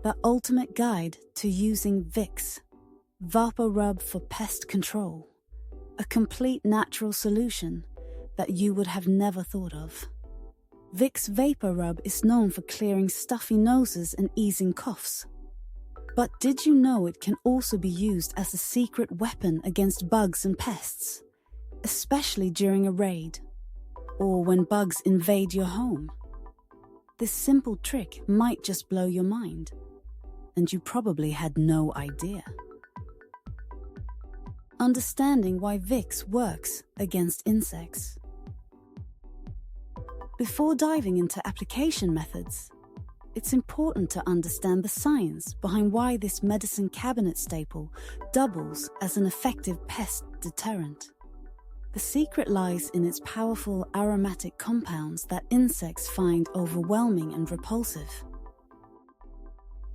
The ultimate guide to using Vicks Vapor Rub for pest control. A complete natural solution that you would have never thought of. Vicks Vapor Rub is known for clearing stuffy noses and easing coughs. But did you know it can also be used as a secret weapon against bugs and pests, especially during a raid, or when bugs invade your home? This simple trick might just blow your mind, and you probably had no idea. Understanding why Vicks works against insects. Before diving into application methods, it's important to understand the science behind why this medicine cabinet staple doubles as an effective pest deterrent. The secret lies in its powerful aromatic compounds that insects find overwhelming and repulsive.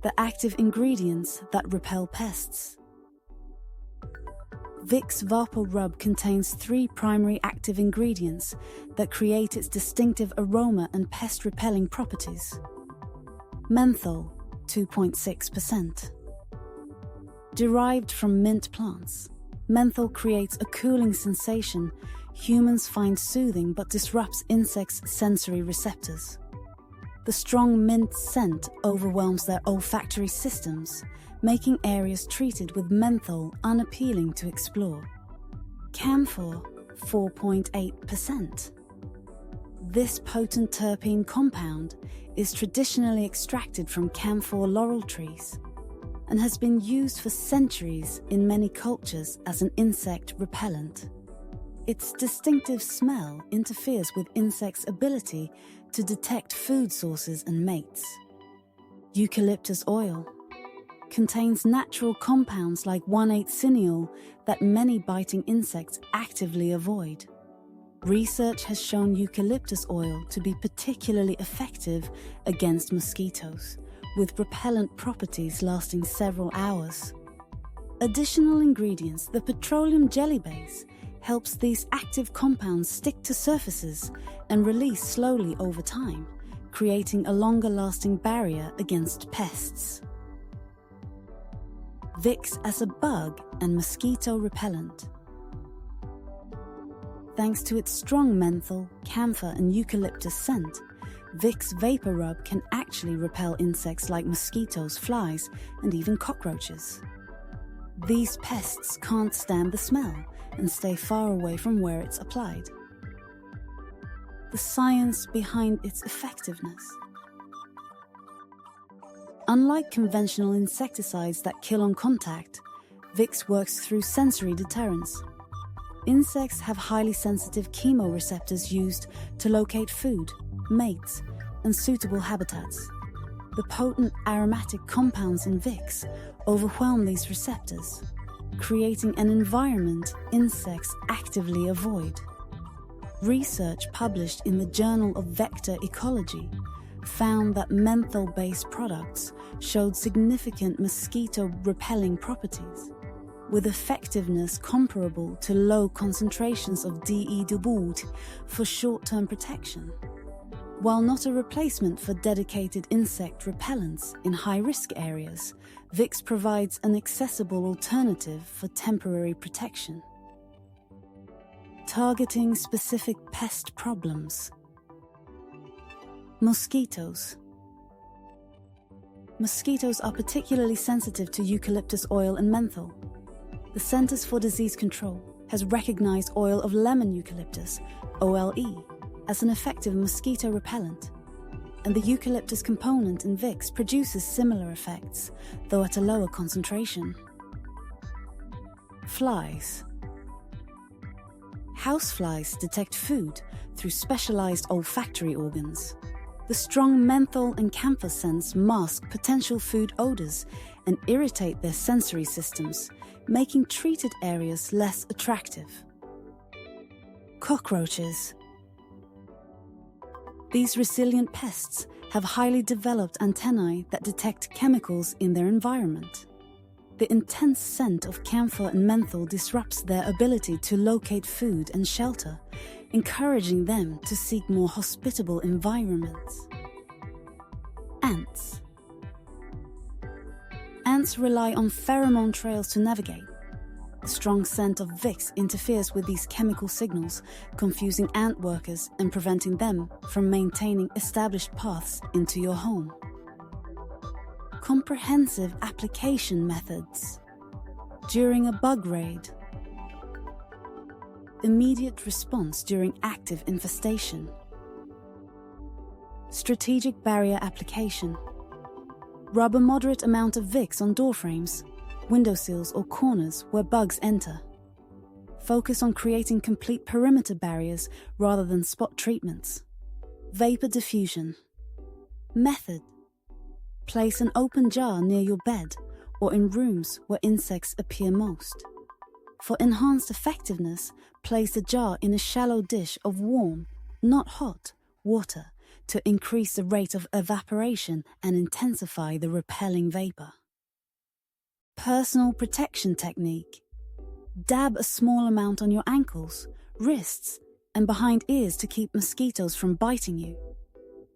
The active ingredients that repel pests. Vicks Vapor Rub contains 3 primary active ingredients that create its distinctive aroma and pest-repelling properties. Menthol, 2.6%. Derived from mint plants, menthol creates a cooling sensation humans find soothing but disrupts insects' sensory receptors. The strong mint scent overwhelms their olfactory systems, making areas treated with menthol unappealing to explore. Camphor, 4.8%. This potent terpene compound is traditionally extracted from camphor laurel trees and has been used for centuries in many cultures as an insect repellent. Its distinctive smell interferes with insects' ability to detect food sources and mates. Eucalyptus oil contains natural compounds like 1,8-cineol that many biting insects actively avoid. Research has shown eucalyptus oil to be particularly effective against mosquitoes, with repellent properties lasting several hours. Additional ingredients, the petroleum jelly base, helps these active compounds stick to surfaces and release slowly over time, creating a longer-lasting barrier against pests. Vicks as a bug and mosquito repellent. Thanks to its strong menthol, camphor and eucalyptus scent, Vicks Vapor Rub can actually repel insects like mosquitoes, flies, and even cockroaches. These pests can't stand the smell and stay far away from where it's applied. The science behind its effectiveness. Unlike conventional insecticides that kill on contact, Vicks works through sensory deterrence. Insects have highly sensitive chemoreceptors used to locate food, mates, and suitable habitats. The potent aromatic compounds in Vicks overwhelm these receptors, creating an environment insects actively avoid. Research published in the Journal of Vector Ecology found that menthol-based products showed significant mosquito-repelling properties, with effectiveness comparable to low concentrations of DE-Debout for short-term protection. While not a replacement for dedicated insect repellents in high-risk areas, Vicks provides an accessible alternative for temporary protection. Targeting specific pest problems. Mosquitoes. Mosquitoes are particularly sensitive to eucalyptus oil and menthol. The Centers for Disease Control has recognized oil of lemon eucalyptus, OLE, as an effective mosquito repellent, and the eucalyptus component in Vicks produces similar effects, though at a lower concentration. Flies. Houseflies detect food through specialized olfactory organs. The strong menthol and camphor scents mask potential food odors and irritate their sensory systems, making treated areas less attractive. Cockroaches. These resilient pests have highly developed antennae that detect chemicals in their environment. The intense scent of camphor and menthol disrupts their ability to locate food and shelter, encouraging them to seek more hospitable environments. Ants. Ants rely on pheromone trails to navigate. The strong scent of Vicks interferes with these chemical signals, confusing ant workers and preventing them from maintaining established paths into your home. Comprehensive application methods. During a bug raid. Immediate response during active infestation. Strategic barrier application. Rub a moderate amount of Vicks on door frames, windowsills or corners where bugs enter. Focus on creating complete perimeter barriers rather than spot treatments. Vapor diffusion. Method. Place an open jar near your bed or in rooms where insects appear most. For enhanced effectiveness, place the jar in a shallow dish of warm, not hot, water to increase the rate of evaporation and intensify the repelling vapor. Personal protection technique. Dab a small amount on your ankles, wrists, and behind ears to keep mosquitoes from biting you.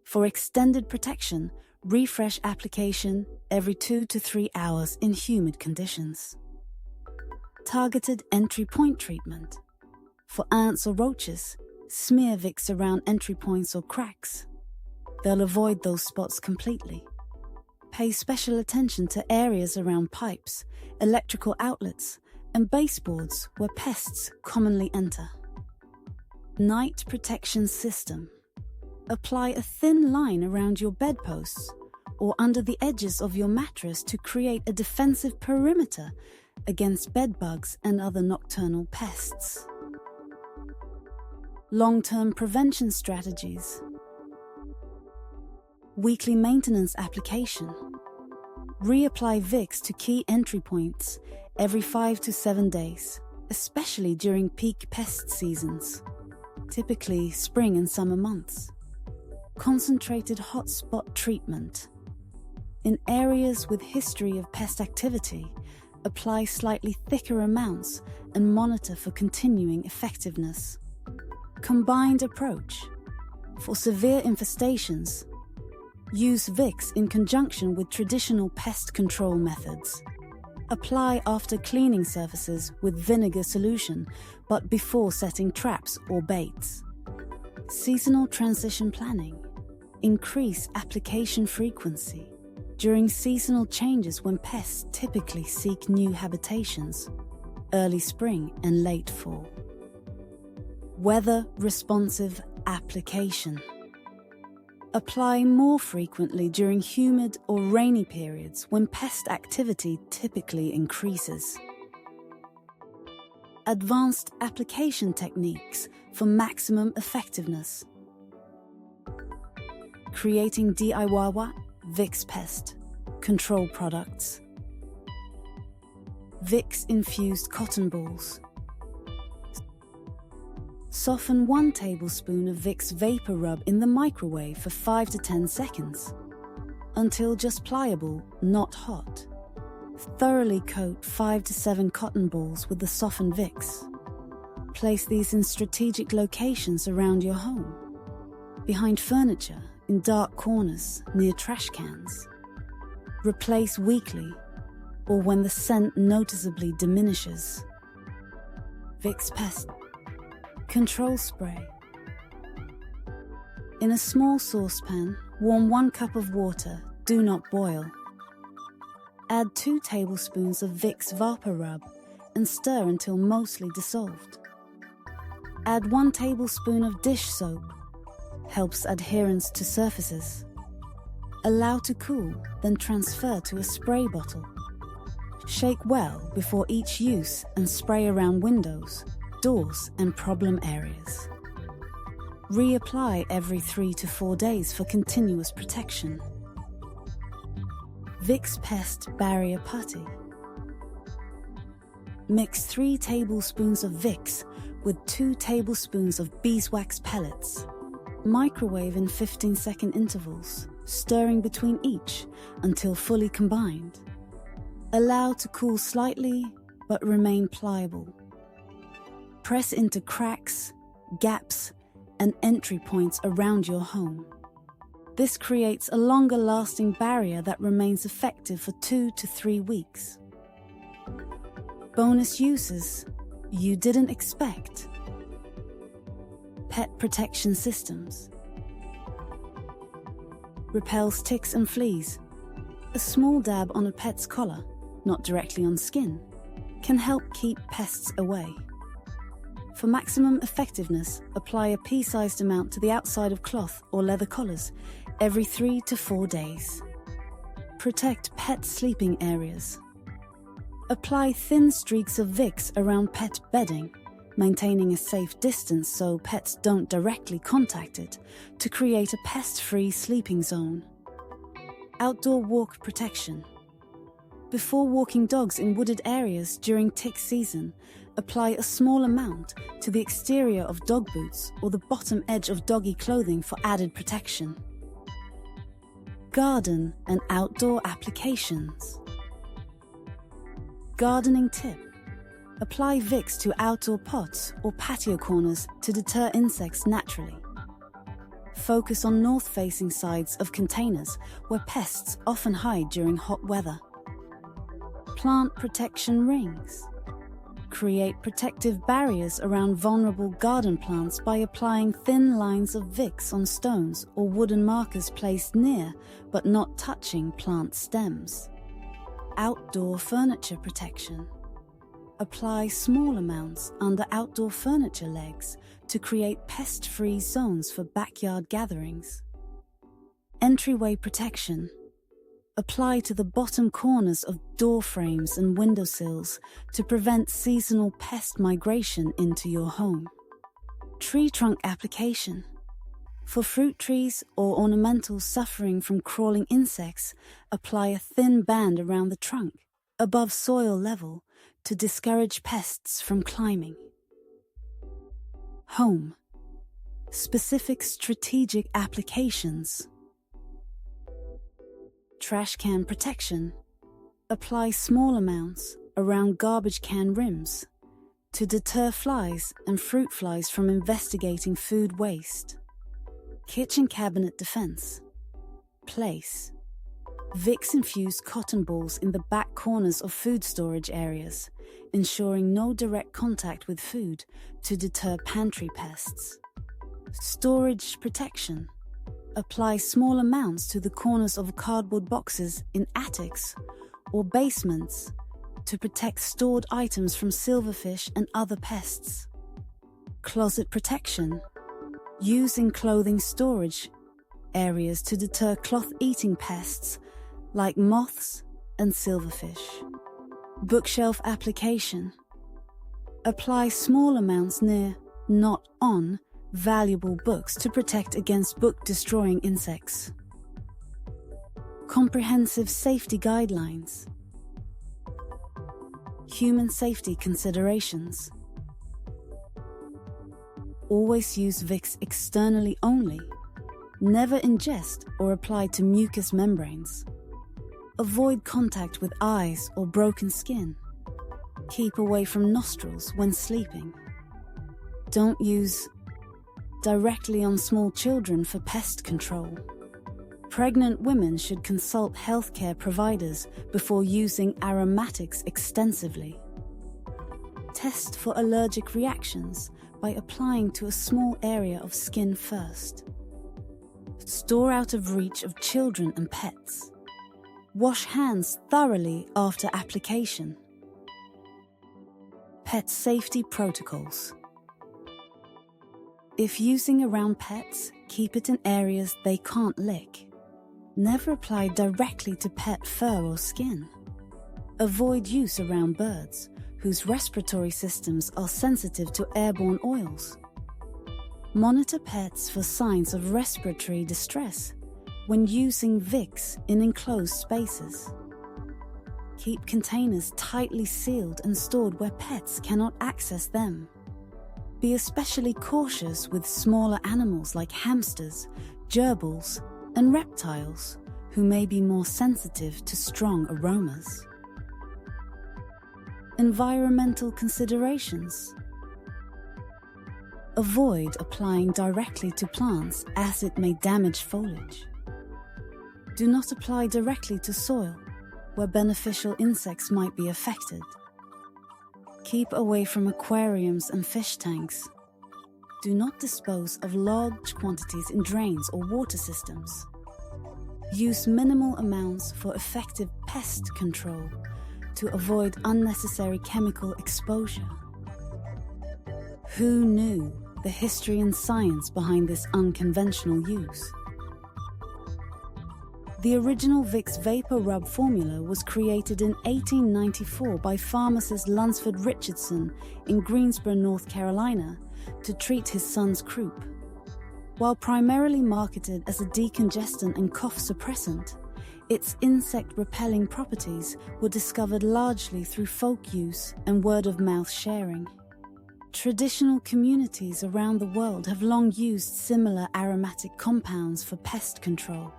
For extended protection, refresh application every 2 to 3 hours in humid conditions. Targeted entry point treatment. For ants or roaches, smear Vicks around entry points or cracks. They'll avoid those spots completely. Pay special attention to areas around pipes, electrical outlets, and baseboards where pests commonly enter. Night protection system. Apply a thin line around your bedposts or under the edges of your mattress to create a defensive perimeter against bedbugs and other nocturnal pests. Long-term prevention strategies. Weekly maintenance application. Reapply Vicks to key entry points every 5 to 7 days, especially during peak pest seasons, typically spring and summer months. Concentrated hotspot treatment. In areas with history of pest activity, apply slightly thicker amounts and monitor for continuing effectiveness. Combined approach. For severe infestations, use Vicks in conjunction with traditional pest control methods. Apply after cleaning surfaces with vinegar solution, but before setting traps or baits. Seasonal transition planning. Increase application frequency during seasonal changes when pests typically seek new habitations, early spring and late fall. Weather-responsive application. Apply more frequently during humid or rainy periods when pest activity typically increases. Advanced application techniques for maximum effectiveness. Creating DIY Vicks Pest Control products. Vicks infused cotton balls. Soften 1 tablespoon of Vicks Vapor Rub in the microwave for 5 to 10 seconds, until just pliable, not hot. Thoroughly coat 5 to 7 cotton balls with the softened Vicks. Place these in strategic locations around your home, behind furniture, in dark corners, near trash cans. Replace weekly, or when the scent noticeably diminishes. Vicks Pest Control spray. In a small saucepan, warm 1 cup of water, do not boil. Add 2 tablespoons of Vicks Vapor Rub and stir until mostly dissolved. Add 1 tablespoon of dish soap, helps adherence to surfaces. Allow to cool, then transfer to a spray bottle. Shake well before each use and spray around windows, doors and problem areas. Reapply every 3 to 4 days for continuous protection. Vicks Pest Barrier Putty. Mix 3 tablespoons of Vicks with 2 tablespoons of beeswax pellets. Microwave in 15-second intervals, stirring between each until fully combined. Allow to cool slightly but remain pliable. Press into cracks, gaps, and entry points around your home. This creates a longer-lasting barrier that remains effective for 2 to 3 weeks. Bonus uses you didn't expect. Pet protection systems. Repels ticks and fleas. A small dab on a pet's collar, not directly on skin, can help keep pests away. For maximum effectiveness, apply a pea-sized amount to the outside of cloth or leather collars every 3 to 4 days. Protect pet sleeping areas. Apply thin streaks of Vicks around pet bedding, maintaining a safe distance so pets don't directly contact it, to create a pest-free sleeping zone. Outdoor walk protection. Before walking dogs in wooded areas during tick season, apply a small amount to the exterior of dog boots or the bottom edge of doggy clothing for added protection. Garden and outdoor applications. Gardening tip. Apply Vicks to outdoor pots or patio corners to deter insects naturally. Focus on north-facing sides of containers where pests often hide during hot weather. Plant protection rings. Create protective barriers around vulnerable garden plants by applying thin lines of Vicks on stones or wooden markers placed near but not touching plant stems. Outdoor furniture protection. Apply small amounts under outdoor furniture legs to create pest-free zones for backyard gatherings. Entryway protection. Apply to the bottom corners of door frames and windowsills to prevent seasonal pest migration into your home. Tree trunk application. For fruit trees or ornamentals suffering from crawling insects, apply a thin band around the trunk, above soil level, to discourage pests from climbing. Home. Specific strategic applications. Trash can protection. Apply small amounts around garbage can rims to deter flies and fruit flies from investigating food waste. Kitchen cabinet defense. Place. Vicks-infused cotton balls in the back corners of food storage areas, ensuring no direct contact with food to deter pantry pests. Storage protection. Apply small amounts to the corners of cardboard boxes in attics or basements to protect stored items from silverfish and other pests. Closet protection. Use in clothing storage areas to deter cloth-eating pests like moths and silverfish. Bookshelf application. Apply small amounts near, not on, valuable books to protect against book-destroying insects. Comprehensive safety guidelines. Human safety considerations. Always use Vicks externally only. Never ingest or apply to mucous membranes. Avoid contact with eyes or broken skin. Keep away from nostrils when sleeping. Don't use directly on small children for pest control. Pregnant women should consult healthcare providers before using aromatics extensively. Test for allergic reactions by applying to a small area of skin first. Store out of reach of children and pets. Wash hands thoroughly after application. Pet safety protocols. If using around pets, keep it in areas they can't lick. Never apply directly to pet fur or skin. Avoid use around birds, whose respiratory systems are sensitive to airborne oils. Monitor pets for signs of respiratory distress when using Vicks in enclosed spaces. Keep containers tightly sealed and stored where pets cannot access them. Be especially cautious with smaller animals like hamsters, gerbils, and reptiles, who may be more sensitive to strong aromas. Environmental considerations. Avoid applying directly to plants as it may damage foliage. Do not apply directly to soil, where beneficial insects might be affected. Keep away from aquariums and fish tanks. Do not dispose of large quantities in drains or water systems. Use minimal amounts for effective pest control to avoid unnecessary chemical exposure. Who knew the history and science behind this unconventional use? The original Vicks Vapor Rub formula was created in 1894 by pharmacist Lunsford Richardson in Greensboro, North Carolina, to treat his son's croup. While primarily marketed as a decongestant and cough suppressant, its insect-repelling properties were discovered largely through folk use and word-of-mouth sharing. Traditional communities around the world have long used similar aromatic compounds for pest control.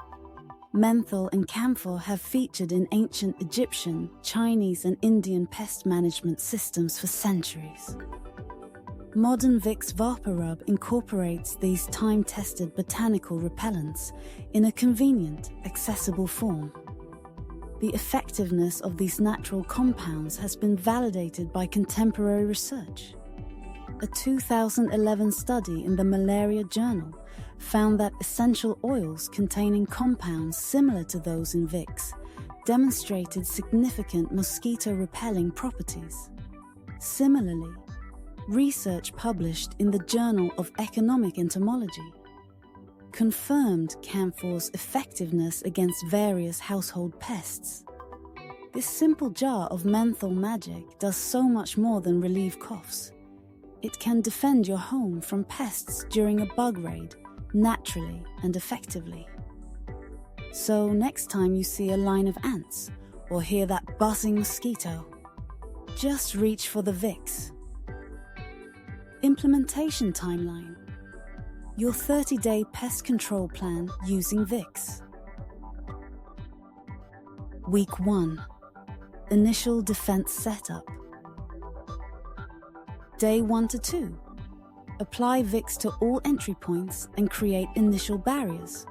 Menthol and camphor have featured in ancient Egyptian, Chinese, and Indian pest management systems for centuries. Modern Vicks VapoRub incorporates these time-tested botanical repellents in a convenient, accessible form. The effectiveness of these natural compounds has been validated by contemporary research. A 2011 study in the Malaria Journal found that essential oils containing compounds similar to those in Vicks demonstrated significant mosquito-repelling properties. Similarly, research published in the Journal of Economic Entomology confirmed camphor's effectiveness against various household pests. This simple jar of menthol magic does so much more than relieve coughs. It can defend your home from pests during a bug raid, naturally and effectively. So next time you see a line of ants or hear that buzzing mosquito, just reach for the Vicks. Implementation timeline. Your 30-day pest control plan using Vicks. Week 1. Initial defense setup. Day 1 to 2. Apply Vicks to all entry points and create initial barriers.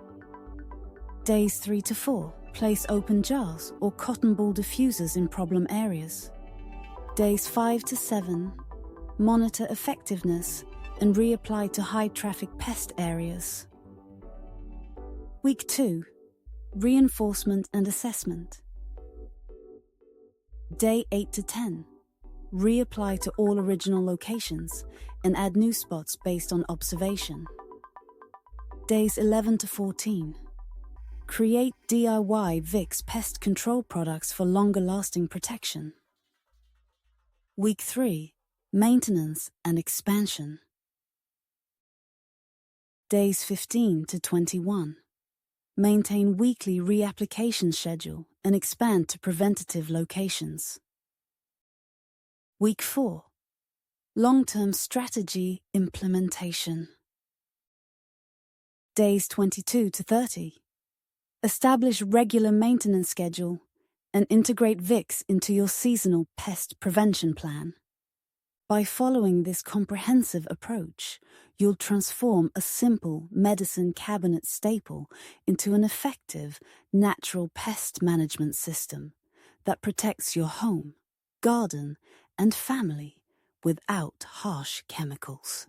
Days 3 to 4. Place open jars or cotton ball diffusers in problem areas. Days 5 to 7. Monitor effectiveness and reapply to high-traffic pest areas. Week 2. Reinforcement and assessment. Day 8 to 10. Reapply to all original locations and add new spots based on observation. Days 11 to 14. Create DIY Vicks pest control products for longer-lasting protection. Week 3. Maintenance and expansion. Days 15 to 21. Maintain weekly reapplication schedule and expand to preventative locations. Week 4. Long-term strategy implementation. Days 22 to 30. Establish regular maintenance schedule and integrate Vicks into your seasonal pest prevention plan. By following this comprehensive approach, you'll transform a simple medicine cabinet staple into an effective, natural pest management system that protects your home, garden, and family without harsh chemicals.